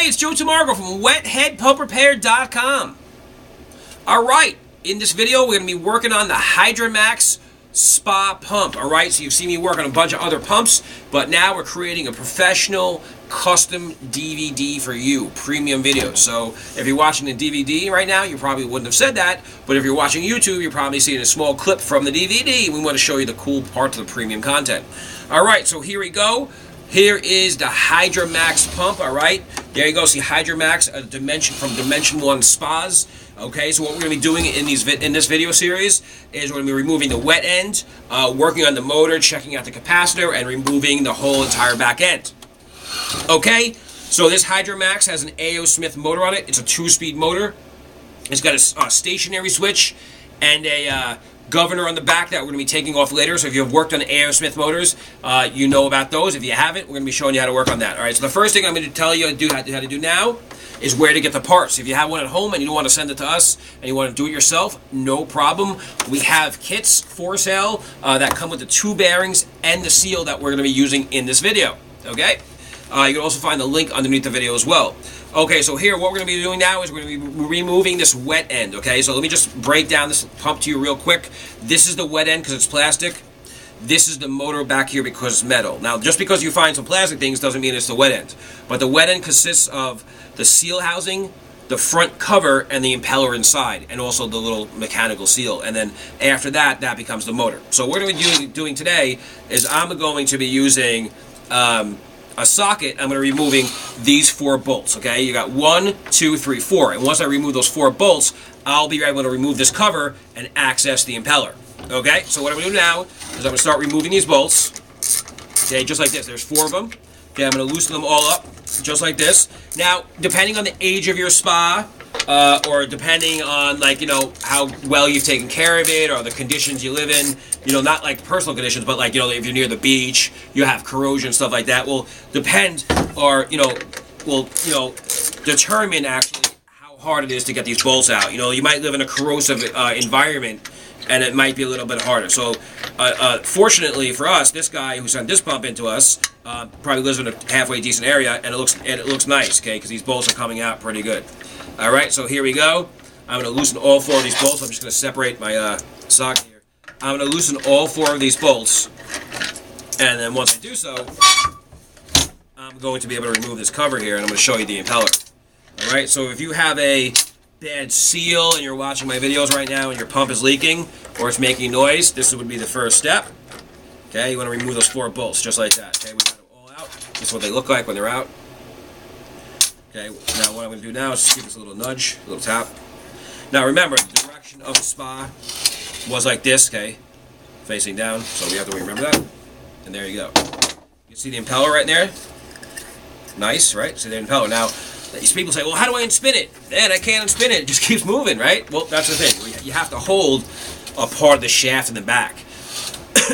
Hey, it's Joe Tamargo from WetheadPumpRepair.com. Alright, in this video we're going to be working on the Hydramax Spa Pump. Alright, so you've seen me work on a bunch of other pumps, but now we're creating a professional custom DVD for you, premium video. So if you're watching the DVD right now, you probably wouldn't have said that, but if you're watching YouTube, you're probably seeing a small clip from the DVD. We want to show you the cool parts of the premium content. Alright, so here we go. Here is the Hydramax pump, alright? There you go, see Hydramax from Dimension 1 Spas. Okay, so what we're going to be doing in this video series is we're going to be removing the wet end, working on the motor, checking out the capacitor, and removing the whole entire back end. Okay, so this Hydramax has an A.O. Smith motor on it. It's a 2-speed motor. It's got a stationary switch and a governor on the back that we're going to be taking off later. So if you've worked on A.O. Smith motors, you know about those. If you haven't, we're going to be showing you how to work on that. All right, so the first thing I'm going to tell you how to do now is where to get the parts. If you have one at home and you don't want to send it to us and you want to do it yourself, no problem. We have kits for sale that come with the 2 bearings and the seal that we're going to be using in this video. Okay? You can also find the link underneath the video as well. Okay, so here what we're going to be doing now is we're going to be removing this wet end. Okay, so let me just break down this pump to you real quick. This is the wet end because it's plastic. This is the motor back here because it's metal. Now, just because you find some plastic things doesn't mean it's the wet end. But the wet end consists of the seal housing, the front cover, and the impeller inside, and also the little mechanical seal. And then after that, that becomes the motor. So what we're going to be doing today is I'm going to be using a socket. I'm going to be removing these 4 bolts. Okay, you got 1, 2, 3, 4. And once I remove those 4 bolts, I'll be able to remove this cover and access the impeller. Okay, so what I'm going to do now is I'm going to start removing these bolts. Okay, just like this. There's 4 of them. Okay, I'm going to loosen them all up, just like this. Now, depending on the age of your spa, or depending on, like, you know, how well you've taken care of it, or the conditions you live in, you know, not like personal conditions, but like, you know, if you're near the beach, you have corrosion, stuff like that, will depend, or, will determine actually how hard it is to get these bolts out. You know, you might live in a corrosive environment, and it might be a little bit harder. So, fortunately for us, this guy who sent this pump into us probably lives in a halfway decent area, and it looks nice, okay, because these bolts are coming out pretty good. All right, so here we go. I'm going to loosen all 4 of these bolts. I'm just going to separate my socket here. I'm going to loosen all 4 of these bolts, and then once I do so, I'm going to be able to remove this cover here, and I'm going to show you the impeller. All right, so if you have a bad seal and you're watching my videos right now and your pump is leaking or it's making noise, this would be the first step. Okay, you want to remove those 4 bolts just like that. Okay, we got them all out. This is what they look like when they're out. Okay, now what I'm going to do now is just give this a little nudge, a little tap. Now remember, the direction of the spa was like this, okay, facing down, so we have to remember that. And there you go. You see the impeller right there? Nice, right? See the impeller. Now, these people say, well, how do I unspin it? Man, I can't unspin it. It just keeps moving, right? Well, that's the thing. You have to hold a part of the shaft in the back.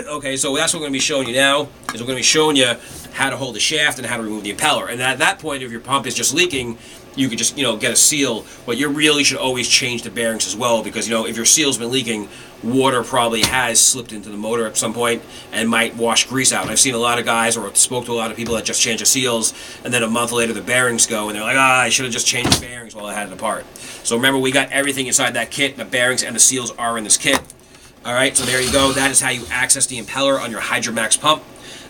Okay, so that's what we're going to be showing you now, is we're going to be showing you how to hold the shaft and how to remove the impeller. And at that point, if your pump is just leaking, you could just, get a seal, but you really should always change the bearings as well, because, if your seal's been leaking, water probably has slipped into the motor at some point and might wash grease out. And I've seen a lot of guys, or spoke to a lot of people that just change the seals, and then a month later the bearings go, and they're like, I should have just changed the bearings while I had it apart. So remember, we got everything inside that kit. The bearings and the seals are in this kit. All right, so there you go. That is how you access the impeller on your Hydramax pump.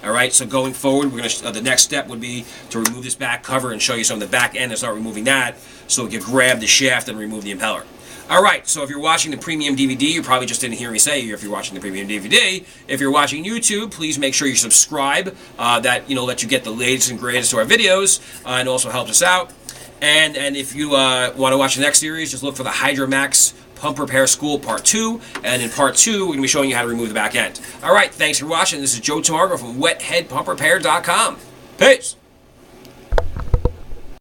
All right, so going forward, we're gonna the next step would be to remove this back cover and show you some of the back end and start removing that, so we can grab the shaft and remove the impeller. All right, so if you're watching the premium DVD, you probably just didn't hear me say if you're watching the premium DVD. If you're watching YouTube, please make sure you subscribe. That let you get the latest and greatest to our videos, and also helps us out. And if you want to watch the next series, just look for the Hydramax Pump Repair School Part 2, and in Part 2, we're going to be showing you how to remove the back end. All right, thanks for watching. This is Joe Tamargo from WetheadPumpRepair.com. Peace!